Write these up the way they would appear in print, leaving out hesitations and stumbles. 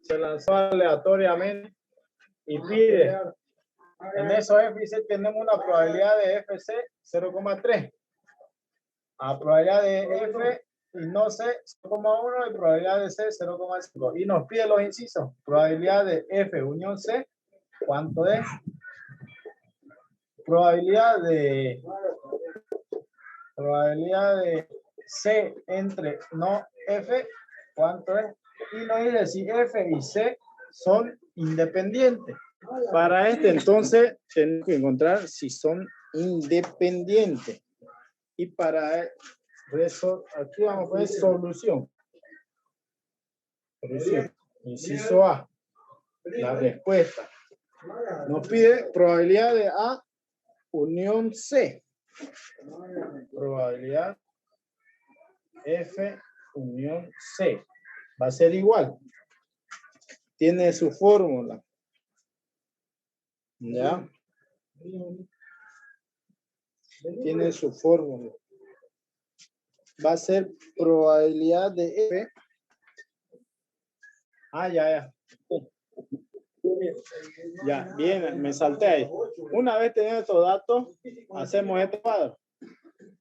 se lanzó aleatoriamente y pide. En eso F y C tenemos una probabilidad de FC 0,3. A probabilidad de F y no C 0,1 y probabilidad de C 0,5. Y nos pide los incisos. Probabilidad de F unión C, ¿cuánto es? Probabilidad de C entre no F, ¿cuánto es? Y nos dice si F y C son independientes. Para entonces tenemos que encontrar si son independientes. Y para eso, aquí vamos a poner solución. Inciso A. La respuesta. Nos pide probabilidad de A unión C. Probabilidad F unión C. Va a ser igual. Tiene su fórmula. ¿Ya? Tiene su fórmula. Va a ser probabilidad de F. Ya. Ya, bien, me salté ahí. Una vez teniendo estos datos, hacemos este cuadro.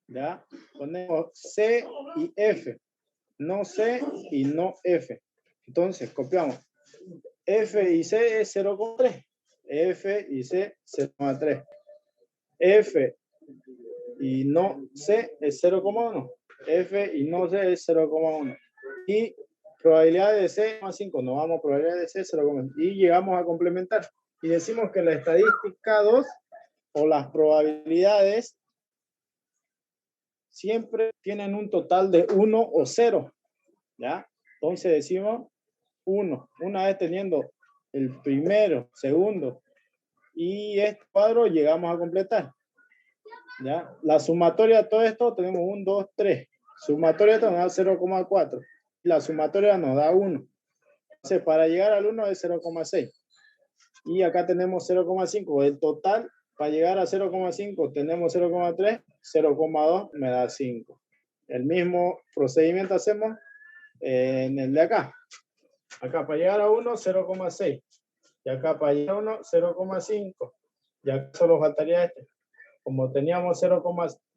¿Ya? Ponemos C y F. No C y no F. Entonces, copiamos. F y C es 0,3. F y C 0,3. F y no C es 0,1. F y no C es 0,1. Y probabilidad de C 0,5. No vamos a probabilidad de C 0,1. Y llegamos a complementar. Y decimos que la estadística 2 o las probabilidades siempre tienen un total de 1 o 0. ¿Ya? Entonces decimos 1. Una vez teniendo el primero, segundo y este cuadro, llegamos a completar. ¿Ya? La sumatoria de todo esto tenemos 1, 2, 3. Sumatoria de esto nos da 0,4. La sumatoria nos da 1. Entonces, para llegar al 1 es 0,6. Y acá tenemos 0,5. El total, para llegar a 0,5, tenemos 0,3. 0,2 me da 5. El mismo procedimiento hacemos en el de acá. Acá para llegar a 1, 0,6. Y acá para llegar a 1, 0,5. Y acá solo faltaría este. Como teníamos 0,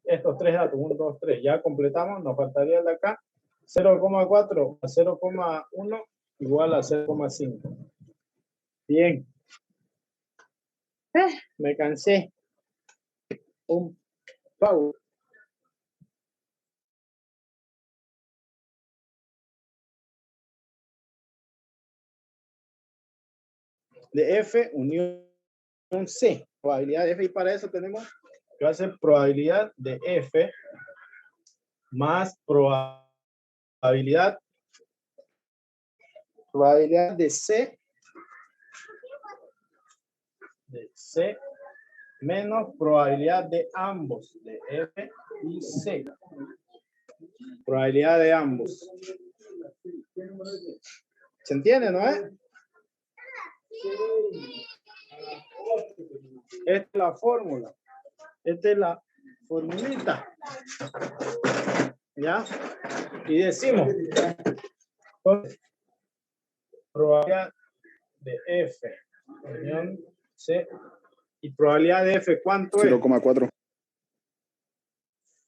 estos tres datos, 1, 2, 3, ya completamos, nos faltaría el de acá. 0,4 a 0,1 igual a 0,5. Bien. Me cansé. Un pau. De F unión C. Probabilidad de F, y para eso tenemos que hacer probabilidad de F más probabilidad de C menos probabilidad de ambos, de F y C. Probabilidad de ambos. ¿Se entiende, no es? Esta es la fórmula. Esta es la formulita. ¿Ya? Y decimos, entonces, probabilidad de F unión C. ¿Y probabilidad de F cuánto es? 0,4.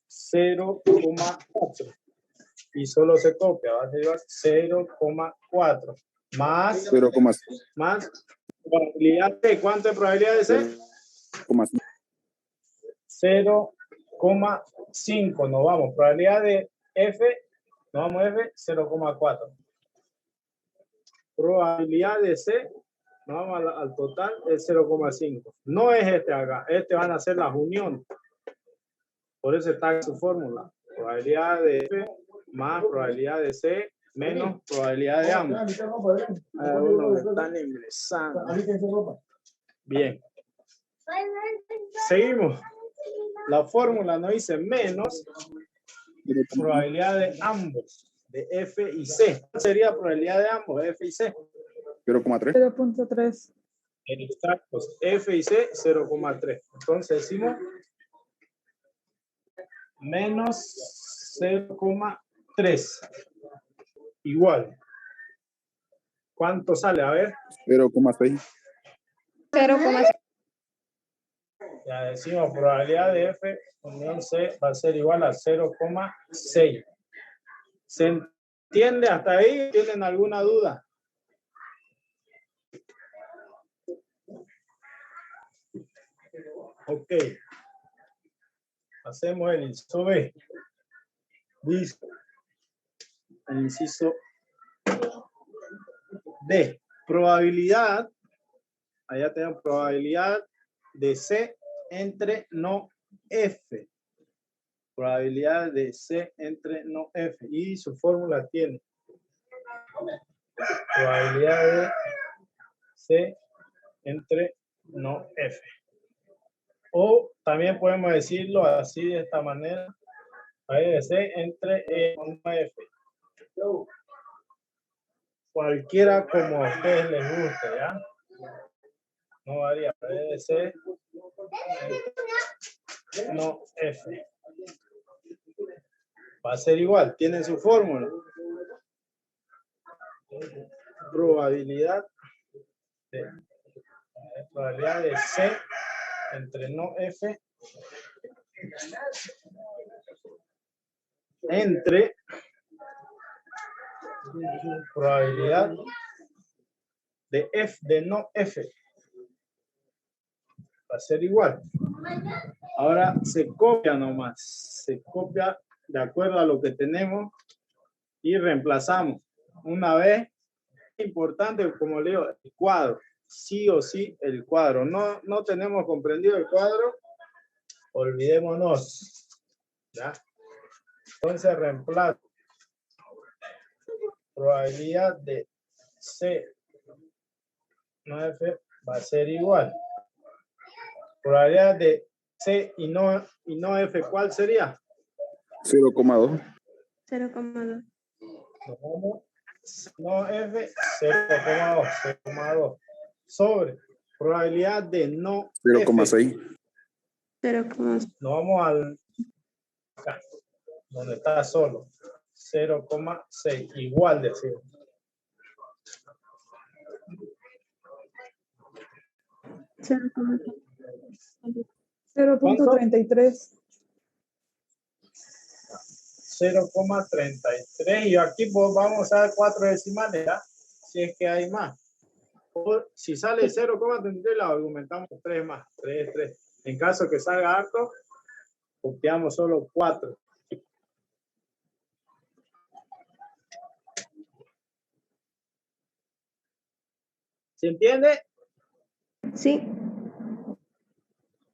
0,4. Y solo se copia, va a ser 0,4 más 0,6. más probabilidad de, ¿cuánto es probabilidad de C? 0,5. Nos vamos. Probabilidad de F, nos vamos a F, 0,4. Probabilidad de C, nos vamos al total, es 0,5. No es este acá, este van a ser las uniones. Por eso está su fórmula. Probabilidad de F más probabilidad de C menos probabilidad de ambos. Algunos están ingresando. Bien. Seguimos. La fórmula nos dice menos probabilidad de ambos, de F y C. ¿Cuál sería probabilidad de ambos, F y C? 0,3. 0.3. Exactos. F y C, 0,3. Entonces decimos menos 0,3 igual ¿Cuánto sale? A ver. 0,6. 0,6. Ya decimos, probabilidad de F unión C va a ser igual a 0,6. ¿Se entiende hasta ahí? ¿Tienen alguna duda? Ok. Hacemos el inciso B. Dice el inciso D. Probabilidad, allá tenemos probabilidad de C entre no F. Probabilidad de C entre no F. Y su fórmula tiene probabilidad de C entre no F. O también podemos decirlo así de esta manera. Probabilidad de C entre no F. Cualquiera como a ustedes les guste, ¿ya? No varía. Probabilidad de C entre no F. Va a ser igual, tienen su fórmula. Probabilidad de C entre no F entre probabilidad de F de no F. Va a ser igual. Ahora se copia nomás. Se copia de acuerdo a lo que tenemos y reemplazamos. Una vez, importante, como leo, el cuadro. Sí o sí el cuadro. No tenemos comprendido el cuadro, olvidémonos. ¿Ya? Entonces reemplazo. Probabilidad de C no F va a ser igual. Probabilidad de C y no F, ¿cuál sería? 0,2. 0,2. No F, 0,2. Sobre probabilidad de no 0,6. 0,6. Nos vamos al acá, donde está solo. 0,6. Igual de 0. ¿Cuánto? 0.33. 0,33. Y aquí pues vamos a dar 4 decimales, ¿ya? Si es que hay más. O si sale 0,33, la argumentamos 3 más. 3. En caso que salga harto, copiamos solo 4. ¿Se entiende? Sí.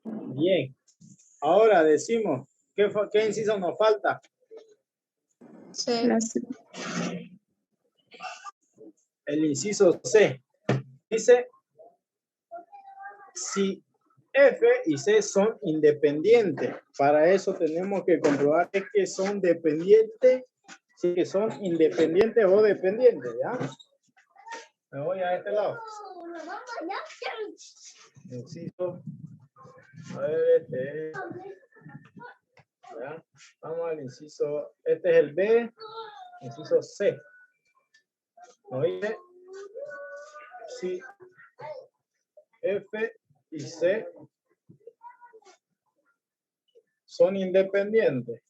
Bien. Ahora decimos, ¿qué inciso nos falta? C. El inciso C. Dice, si F y C son independientes. Para eso tenemos que comprobar que son dependientes, si que son independientes o dependientes, ¿ya? Me voy a este lado. Inciso. A ver, ¿ya? Vamos al inciso. Este es el B, inciso C. ¿No dice? Si F y C son independientes.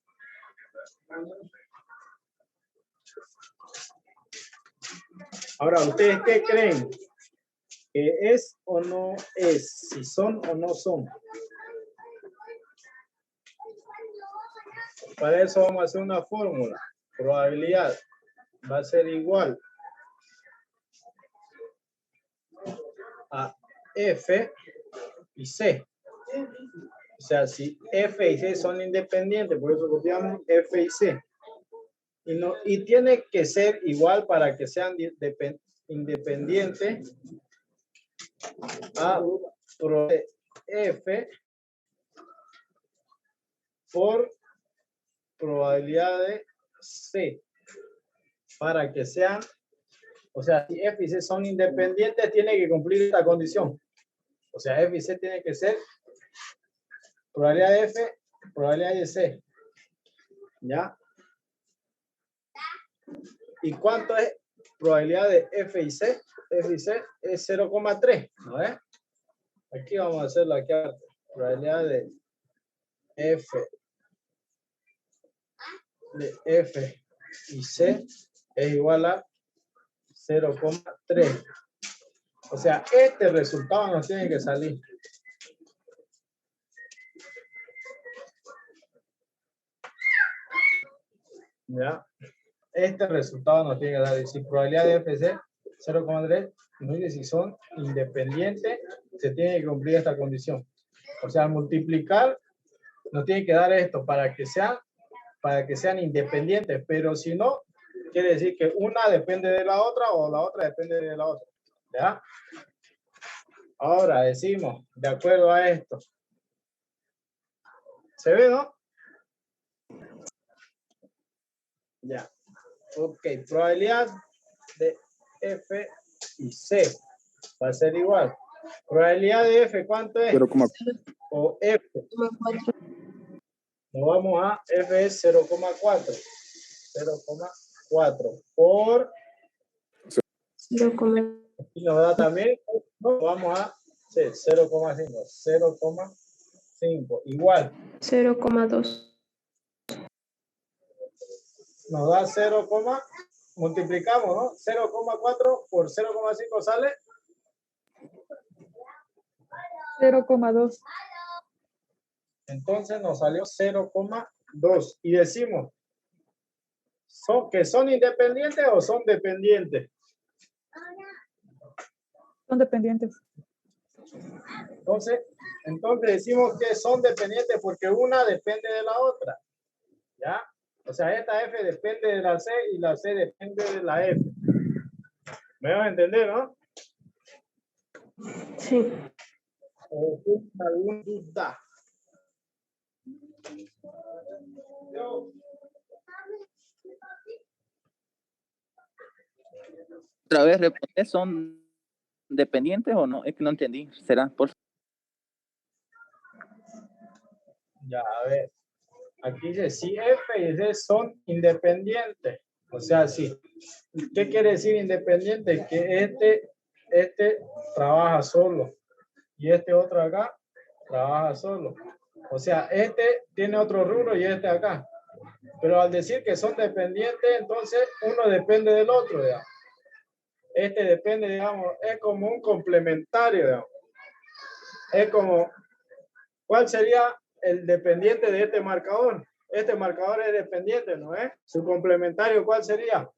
Ahora, ¿ustedes qué creen? ¿Que es o no es? ¿Si son o no son? Para eso vamos a hacer una fórmula. Probabilidad va a ser igual a F y C. O sea, si F y C son independientes, por eso copiamos F y C. Y tiene que ser igual para que sean independientes a F por probabilidad de C. Para que sean, o sea, si F y C son independientes, tiene que cumplir esta condición. O sea, F y C tiene que ser probabilidad de F, probabilidad de C. ¿Ya? ¿Y cuánto es probabilidad de F y C es 0,3, ¿no es? Aquí vamos a hacerlo aquí. Probabilidad de F y C es igual a 0,3. O sea, este resultado nos tiene que salir. ¿Ya? Este resultado nos tiene que dar. Si probabilidad de FC 0,3, nos dice si son independientes, se tiene que cumplir esta condición. O sea, al multiplicar, nos tiene que dar esto para que sean independientes. Pero si no, quiere decir que una depende de la otra o la otra depende de la otra. ¿Ya? Ahora decimos, de acuerdo a esto. ¿Se ve, no? Ya. Ok, probabilidad de F y C va a ser igual. Probabilidad de F, ¿cuánto es? 0,4. O F. Nos vamos a F es 0,4. 0,4 por... 0,5. Y nos da también, nos vamos a 0,5. 0,5. Igual. 0,2. Nos da 0, multiplicamos, ¿no? 0,4 por 0,5 sale 0,2. Entonces nos salió 0,2. Y decimos, ¿que son independientes o son dependientes? Son dependientes. Entonces decimos que son dependientes porque una depende de la otra. ¿Ya? O sea, esta F depende de la C y la C depende de la F. ¿Me van a entender, no? Sí. ¿O tienen alguna duda? Otra vez, responde, ¿son dependientes o no? Es que no entendí. ¿Será por Ya, a ver. Aquí dice, si F y C son independientes. O sea, sí. ¿Qué quiere decir independiente? Que este trabaja solo. Y este otro acá trabaja solo. O sea, este tiene otro rubro y este acá. Pero al decir que son dependientes, entonces uno depende del otro, digamos. Este depende, digamos, es como un complementario, digamos. Es como, ¿cuál sería el dependiente de este marcador? Este marcador es dependiente, ¿no es? Su complementario, ¿cuál sería?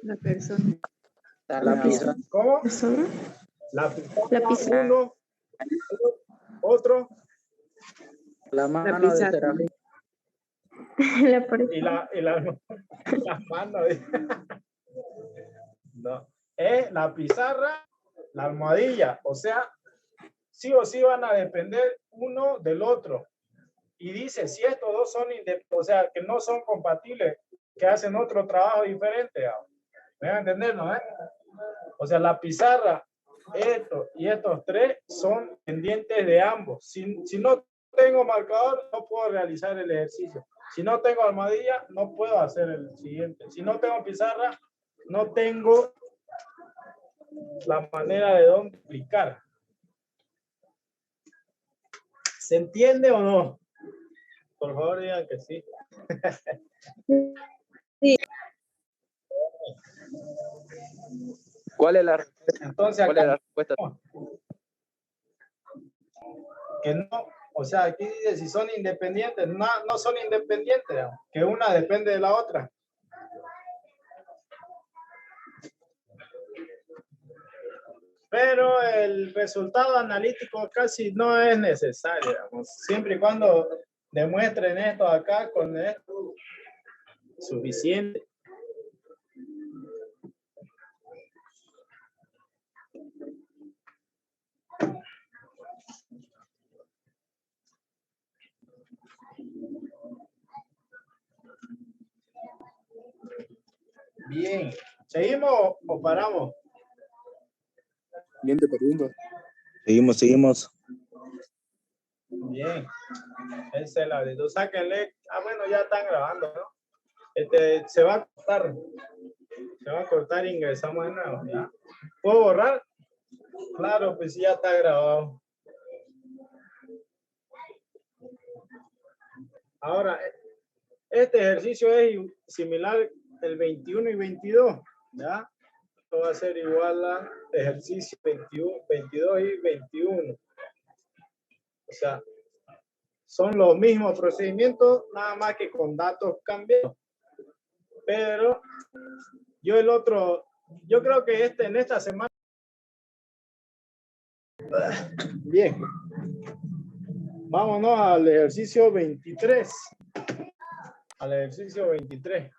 La persona. la pizarra? ¿Cómo? ¿Persona? La pizarra, La pizarra. uno, otro, La mano de pizarra. Serafín. La pared. y la mano. No, es la pizarra, la almohadilla. O sea, sí o sí van a depender uno del otro. Y dice, si estos dos son o sea, que no son compatibles, que hacen otro trabajo diferente. ¿Me van a entender, no? O sea, la pizarra, esto y estos tres son pendientes de ambos. Si no tengo marcador, no puedo realizar el ejercicio. Si no tengo almohadilla, no puedo hacer el siguiente. Si no tengo pizarra, no tengo la manera de dónde aplicar. ¿Se entiende o no? Por favor, digan que sí. Sí. ¿Cuál es la respuesta? Entonces, ¿Cuál es la acá, respuesta? que no, o sea, aquí dice si son independientes, no son independientes, digamos, que una depende de la otra. Pero el resultado analítico casi no es necesario, digamos, siempre y cuando demuestren esto acá con esto suficiente. Bien, ¿seguimos o paramos? Siguiente pregunta. Seguimos. Bien, esa es la actitud. Sáquenle. Ah, bueno, ya están grabando, ¿no? Se va a cortar. Se va a cortar y ingresamos de nuevo, ¿ya? ¿Puedo borrar? Claro, pues ya está grabado. Ahora, este ejercicio es similar el 21 y 22, ¿ya? Esto va a ser igual a ejercicio 21, 22 y 21. O sea, son los mismos procedimientos, nada más que con datos cambiados. Pero yo creo que en esta semana. Bien. Vámonos al ejercicio 23. Al ejercicio 23.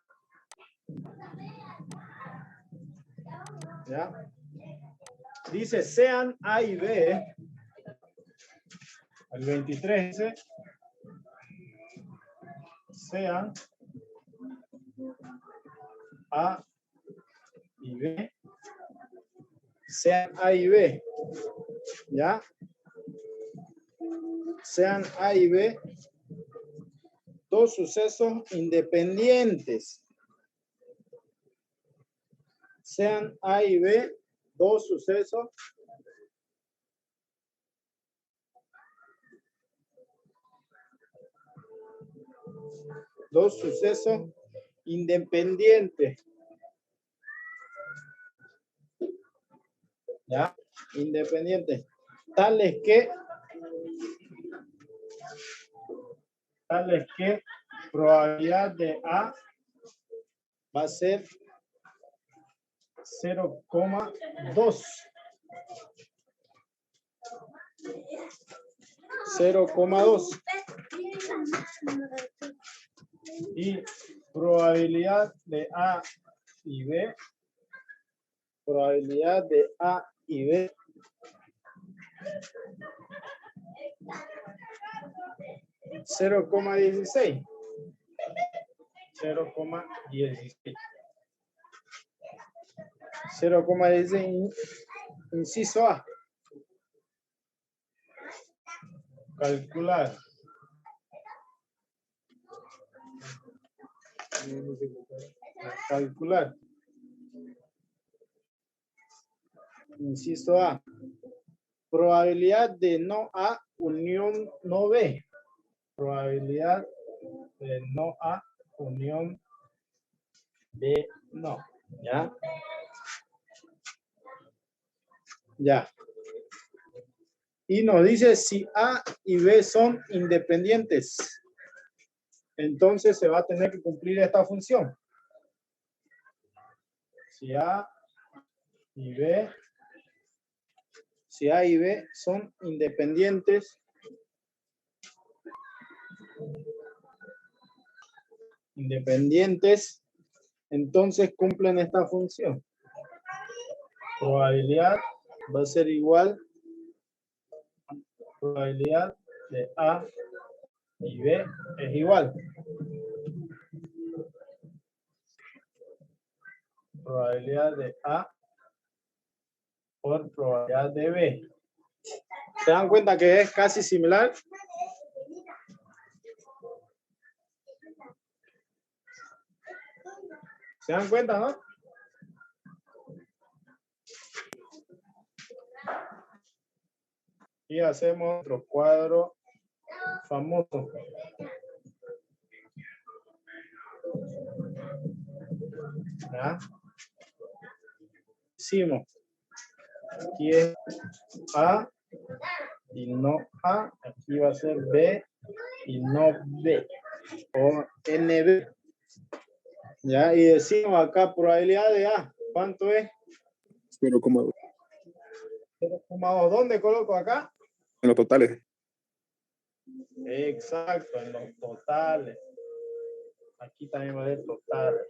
¿Ya? Dice, sean A y B. El 23 dice, sean A y B. Sean A y B. ¿Ya? Sean A y B dos sucesos independientes. Sean A y B dos sucesos independientes. ¿Ya? Independientes. Tales que probabilidad de A va a ser 0,2. 0,2. Y probabilidad de A y B. Probabilidad de A y B. 0,16. 0,16. 0,16. Inciso A. Calcular. Calcular. Inciso A. Probabilidad de no A unión no B. Probabilidad de no A unión B no. ¿Ya? Ya. Y nos dice si A y B son independientes. Entonces se va a tener que cumplir esta función. Si A y B son independientes, entonces cumplen esta función. Probabilidad va a ser igual a probabilidad de A y B es igual. Probabilidad de A por probabilidad de B. ¿Se dan cuenta que es casi similar? ¿Se dan cuenta, no? Y hacemos otro cuadro famoso. ¿Ya? Hicimos. Aquí es A y no A. Aquí va a ser B y no B. O NB. ¿Ya? Y decimos acá probabilidad de A. ¿Cuánto es? 0,2. 0,2. ¿Dónde coloco acá? En los totales. Exacto, en los totales. Aquí también va a ser total.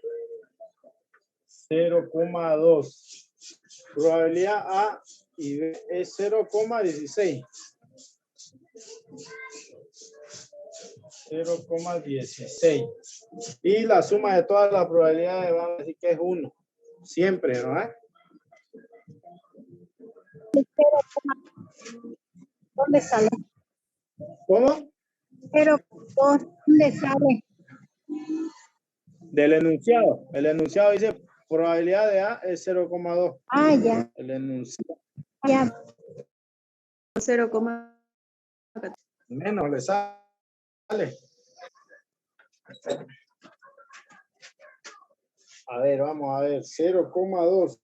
0,2. Probabilidad A y B es 0,16. 0,16. Y la suma de todas las probabilidades vamos a decir que es 1. Siempre, ¿no? ¿Dónde sale? ¿Cómo? 0,2. ¿Dónde sale? Del enunciado. El enunciado dice probabilidad de A es 0,2. Ah, ya, El enunciado ya. 0, menos le sale. A ver, vamos a ver. 0,2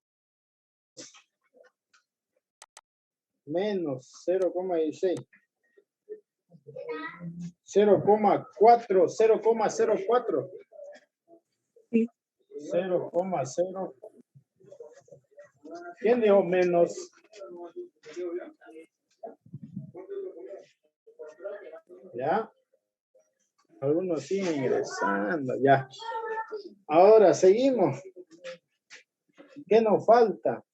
menos 0,16. 0,4, 0,04. Sí. 0,0. ¿Quién dijo menos? ¿Ya? Algunos siguen ingresando, ya. Ahora seguimos. ¿Qué nos falta?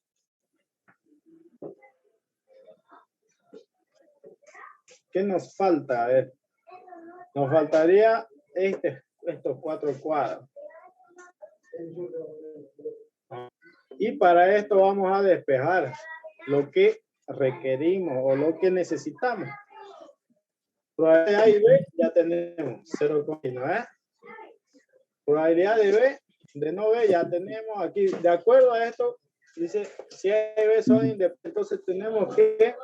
¿Qué nos falta? A ver. Nos faltaría estos 4 cuadros. Y para esto vamos a despejar lo que requerimos o lo que necesitamos. Probabilidad A y B ya tenemos 0,9. Probabilidad de B, de no B ya tenemos aquí. De acuerdo a esto, dice si A y B son independientes, entonces tenemos que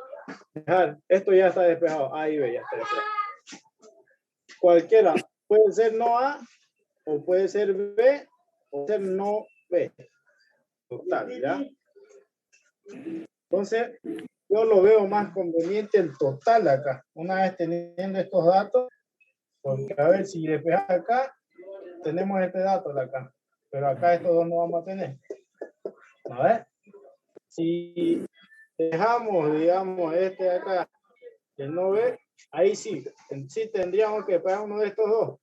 dejar. Esto ya está despejado. A y B ya está despejado. Cualquiera. Puede ser no A, o puede ser B, o ser no B. Total, ¿ya? Entonces, yo lo veo más conveniente el total acá. Una vez teniendo estos datos, porque a ver si despejas acá, tenemos este dato de acá. Pero acá estos dos no vamos a tener. A ver. Si dejamos, digamos, este de acá, que no ve, ahí sí tendríamos que despejar uno de estos dos.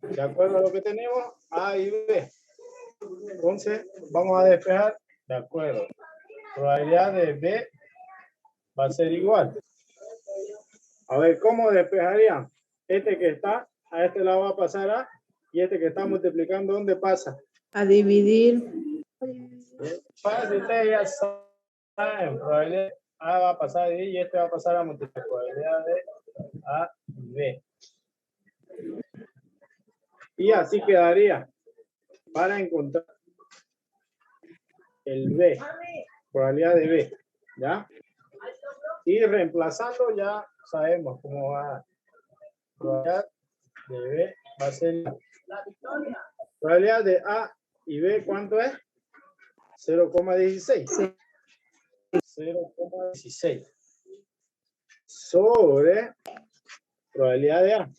De acuerdo a lo que tenemos, A y B. Entonces, vamos a despejar, de acuerdo. Probabilidad de B va a ser igual. A ver, ¿cómo despejaría? Este que está, a este lado va a pasar A, y este que está multiplicando, ¿dónde pasa? a dividir. Fácil, ustedes ya saben, probabilidad A va a pasar a D y este va a pasar a multiplicar. Probabilidad de A y B. Y así quedaría para encontrar el B, probabilidad de B, ¿ya? Y reemplazando ya sabemos cómo va. Probabilidad de B va a ser probabilidad de A y B, ¿cuánto es? 0,16. 0,16 sobre probabilidad de A.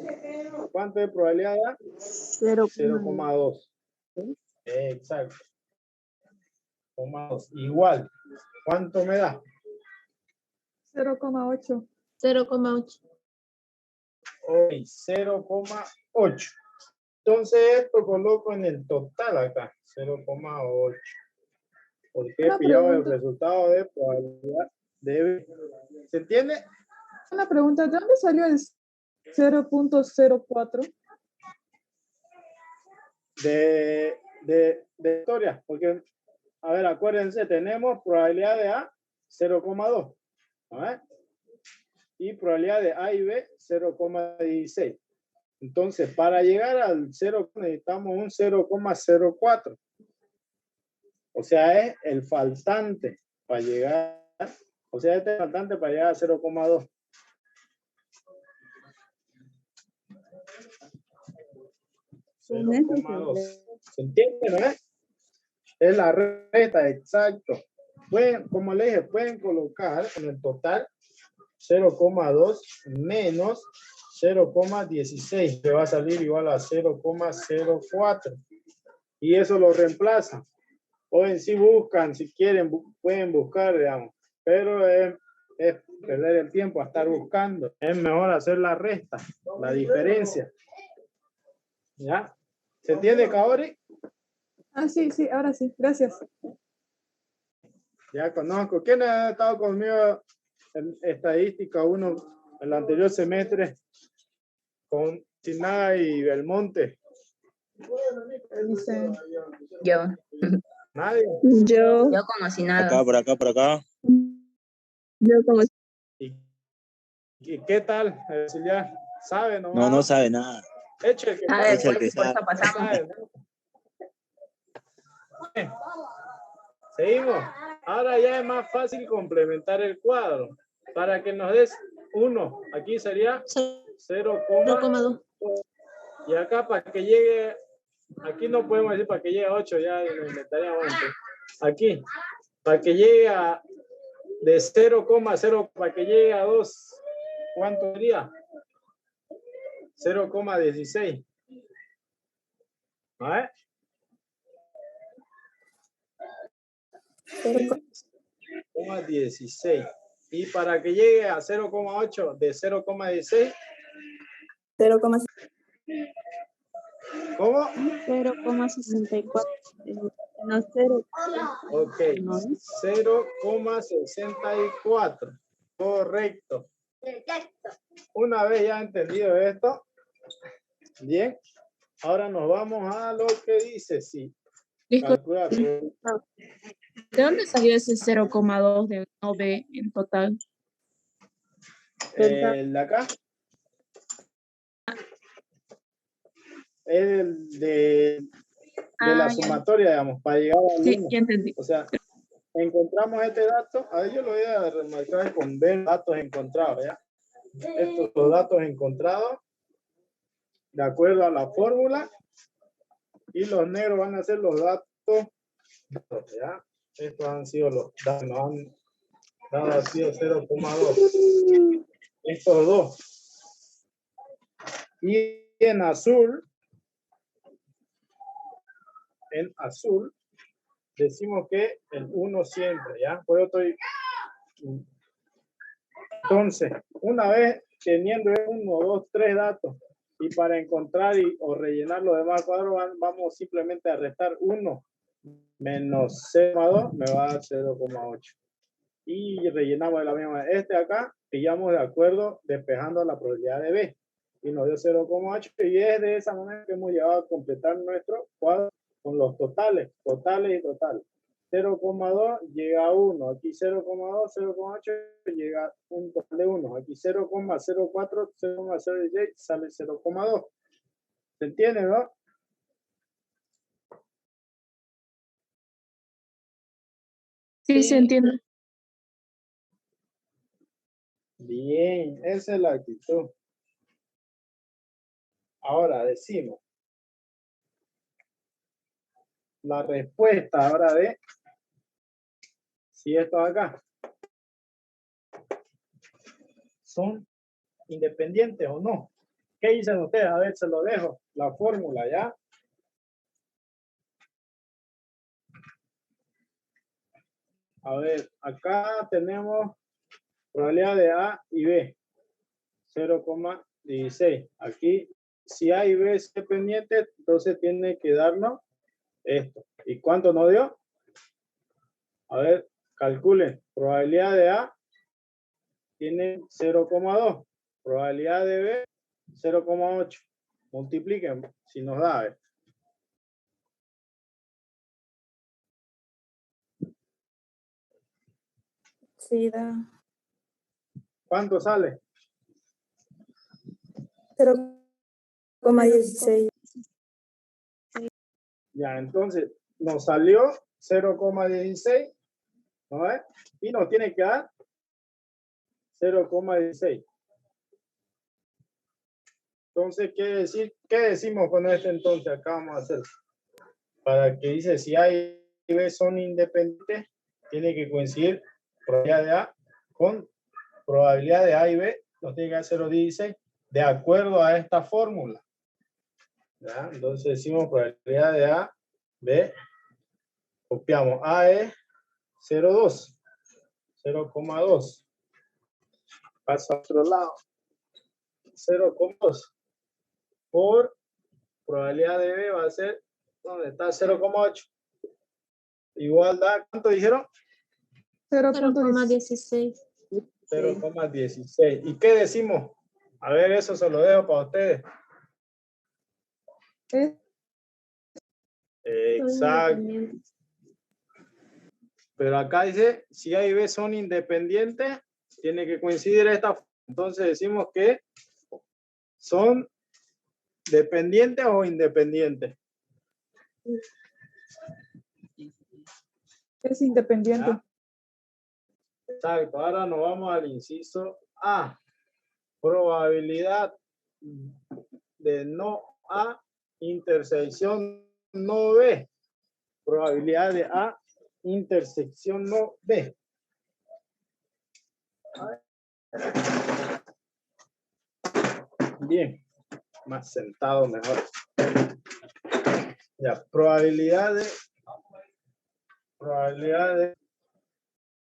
¿Cuánto es probabilidad de A? 0,2. Exacto. 0,2. Igual. ¿Cuánto me da? 0,8. 0,8. Ok, 0,8. Entonces esto coloco en el total acá. 0,8. Porque Una pillamos el pregunta. resultado de probabilidad de B. ¿Se entiende? Una pregunta, ¿de dónde salió el 0,04? De historia. Porque, a ver, acuérdense, tenemos probabilidad de A 0,2. A ver. Y probabilidad de A y B 0,16. Entonces, para llegar al 0, necesitamos un 0,04. O sea, es el faltante para llegar. O sea, este es el faltante para llegar a 0,2. ¿Se entiende, no es? Es la resta, exacto. Pueden, como le dije, pueden colocar en el total 0,2 menos 0,16, que va a salir igual a 0,04. Y eso lo reemplaza. O en sí buscan, si quieren, pueden buscar, digamos. Pero es perder el tiempo a estar buscando. Es mejor hacer la resta, la diferencia. ¿Ya? ¿Se entiende, Kaori? Ah, sí, sí, ahora sí, gracias. Ya conozco. ¿Quién ha estado conmigo en estadística 1 el anterior semestre? Con Sinaga y Belmonte. Dice, Yo, Nadie. Yo yo conocí nada. Acá, por acá, por acá. como ¿Y qué tal, Cecilia? ¿Sabe nomás? No, no sabe nada. Eche el que A ver, Es el pues, que por sabe. eso pasamos. sabe, ¿no? Seguimos. Ahora ya es más fácil complementar el cuadro. Para que nos des 1, aquí sería 0,2. 0,2. Y acá para que llegue, aquí no podemos decir para que llegue a 8, ya lo inventaríamos antes. Aquí, para que llegue a de 0,0, para que llegue a 2, ¿cuánto sería? 0,16. ¿Vale? 0,16. Y para que llegue a 0,8 de 0,16. 0,64. ¿Cómo? 0,64. No, 0. Ok. 0,64. Correcto. Una vez ya entendido esto, bien, ahora nos vamos a lo que dice, sí. Calcula. ¿De dónde salió ese 0,2 de 9 en total? El de acá. El de la ya. sumatoria, digamos, para llegar al Sí, 1. ya entendí. O sea, encontramos este dato, a ver, yo lo voy a remarcar con ver datos encontrados, ¿ya? Estos son datos encontrados de acuerdo a la fórmula y los negros van a ser los datos, ¿ya? Estos han sido los datos, nos han dado ha sido 0,2. Estos dos. Y en azul, decimos que el 1 siempre, ¿ya? Pues yo estoy. Entonces, una vez teniendo 1, 2, 3 datos, y para encontrar o rellenar los demás cuadros, vamos simplemente a restar 1 menos 0,2, me va a dar 0,8. Y rellenamos de la misma manera. Este acá, pillamos de acuerdo, despejando la probabilidad de B. Y nos dio 0,8. Y es de esa manera que hemos llegado a completar nuestro cuadro con los totales y totales. 0,2 llega a 1. Aquí 0,2, 0,8 llega un total de 1. Aquí 0,04, 0,06 sale 0,2. ¿Se entiende, no? Sí, se entiende. Bien, esa es la actitud. Ahora decimos la respuesta ahora de si estos acá son independientes o no. ¿Qué dicen ustedes? A ver, se lo dejo. La fórmula, ¿ya? A ver, acá tenemos probabilidad de A y B. 0,16. Aquí, si A y B es dependiente, entonces tiene que darnos esto. ¿Y cuánto nos dio? A ver, calculen. Probabilidad de A tiene 0,2. Probabilidad de B, 0,8. Multipliquen si nos da. A ver. Sí, da. ¿Cuánto sale? 0,16. Ya, entonces nos salió 0,16, ¿no ves? Y nos tiene que dar 0,16. Entonces, ¿qué decimos con esto entonces? Acá vamos a hacer. Para que dice si A y B son independientes, tiene que coincidir probabilidad de A con probabilidad de A y B, nos tiene que dar 0,16 de acuerdo a esta fórmula. ¿Ya? Entonces decimos probabilidad de A, B, copiamos A es 0,2, 0,2. Pasa a otro lado. 0,2 por probabilidad de B va a ser, ¿dónde está? 0,8. Igual da, ¿cuánto dijeron? 0,16. 0,16. ¿Y qué decimos? A ver, eso se lo dejo para ustedes. Exacto. Pero acá dice, si A y B son independientes, tiene que coincidir esta. Entonces decimos que son dependientes o independientes. Es independiente. ¿Ya? Exacto. Ahora nos vamos al inciso A. Probabilidad de no A, intersección no B. Probabilidad de A, intersección no B. Bien, más sentado mejor. Ya, probabilidad de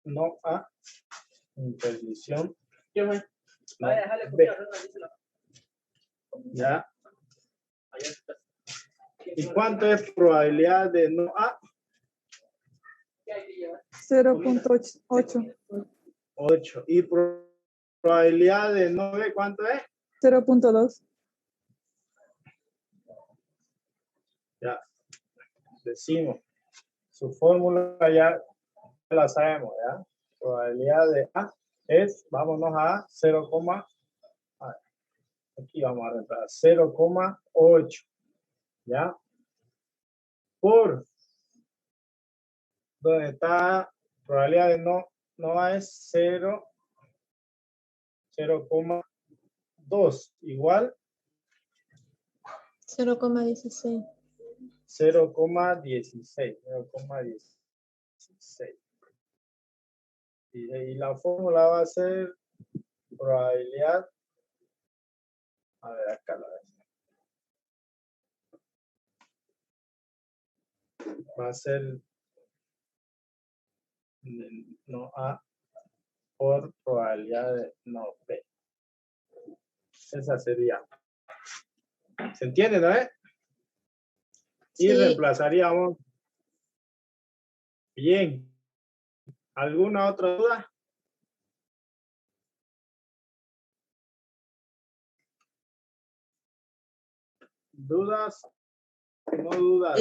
no A, intersección no B. Ya. ¿Y cuánto es probabilidad de no A? 0.8. 8. ¿Y probabilidad de no B cuánto es? 0.2. Ya. Decimos. Su fórmula ya la sabemos, ¿ya? Probabilidad de A es, vámonos a 0, aquí vamos a reemplazar 0,8, ¿ya? Por donde está probabilidad de no A es 0,2 igual 0,16. 0,16. Y la fórmula va a ser probabilidad, a ver acá la vez. Va a ser no A por probabilidad de no B. Esa sería. ¿Se entiende, no es? Y Sí. reemplazaríamos. Bien. ¿Alguna otra duda? ¿Dudas? No dudas.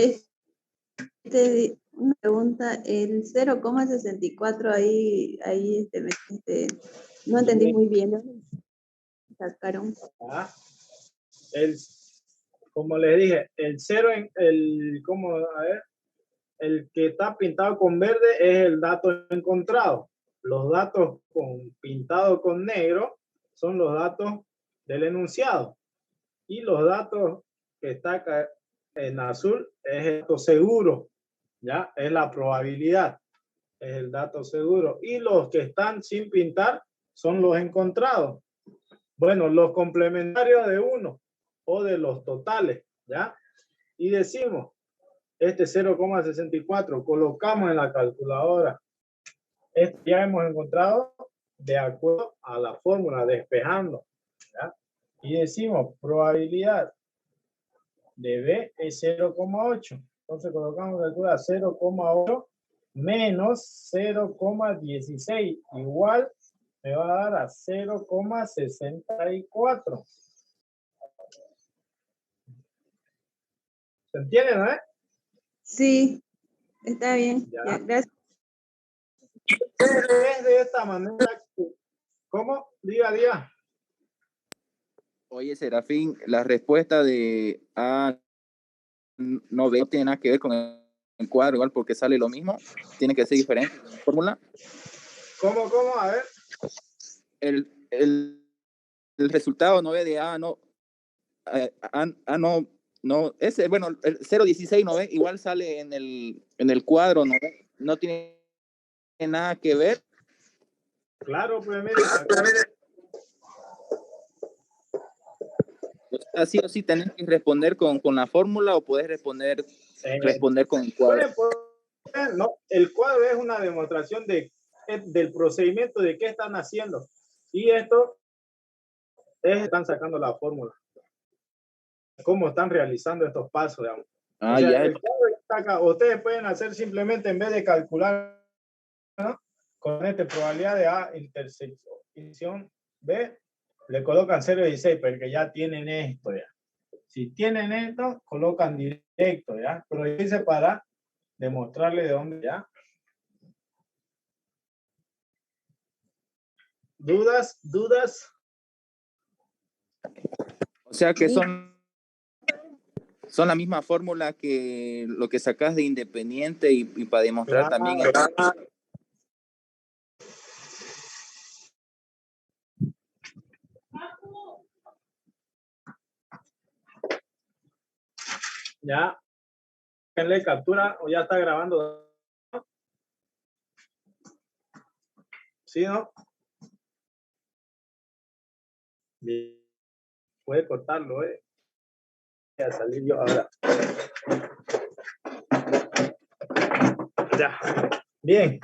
Una pregunta, el 0,64 ahí no entendí muy bien. Sacaron. ¿Ah? Como les dije, el cero el que está pintado con verde es el dato encontrado. Los datos pintados con negro son los datos del enunciado. Y los datos que está acá en azul es el dato seguro, ¿ya? Es la probabilidad, es el dato seguro. Y los que están sin pintar son los encontrados. Bueno, los complementarios de uno o de los totales, ¿ya? Y decimos, este 0,64, colocamos en la calculadora. Ya hemos encontrado de acuerdo a la fórmula, despejando, ¿ya? Y decimos, probabilidad de B es 0,8. Entonces colocamos en la calculadora 0,8 menos 0,16 igual me va a dar a 0,64. ¿Se entiende, no? Sí, está bien. Ya. Ya, gracias. Es de esta manera que, ¿cómo? Diga. Oye, Serafín, la respuesta de A no B no tiene nada que ver con el cuadro, igual porque sale lo mismo, tiene que ser diferente la fórmula. ¿Cómo? A ver. El resultado no ve de A, no, no, ese, bueno, el 0,16 no ve, igual sale en el cuadro, no tiene nada que ver. Claro, pues mire, Así o sí tenés que responder con la fórmula o puedes responder con el cuadro. No, el cuadro es una demostración del procedimiento de qué están haciendo. Y esto están sacando la fórmula. Cómo están realizando estos pasos, digamos. Ah, o sea, ya. el cuadro está acá. Ustedes pueden hacer simplemente, en vez de calcular, ¿no? Con probabilidad de A, intersección B, le colocan 0,16, porque ya tienen esto, ya. Si tienen esto, colocan directo, ¿ya? Pero yo hice para demostrarle de dónde, ¿ya? ¿Dudas? O sea que Son la misma fórmula que lo que sacas de independiente y para demostrar también. Ya. Denle captura o ya está grabando. ¿Sí, no? Bien. Puede cortarlo, Voy a salir yo ahora. Ya. Bien.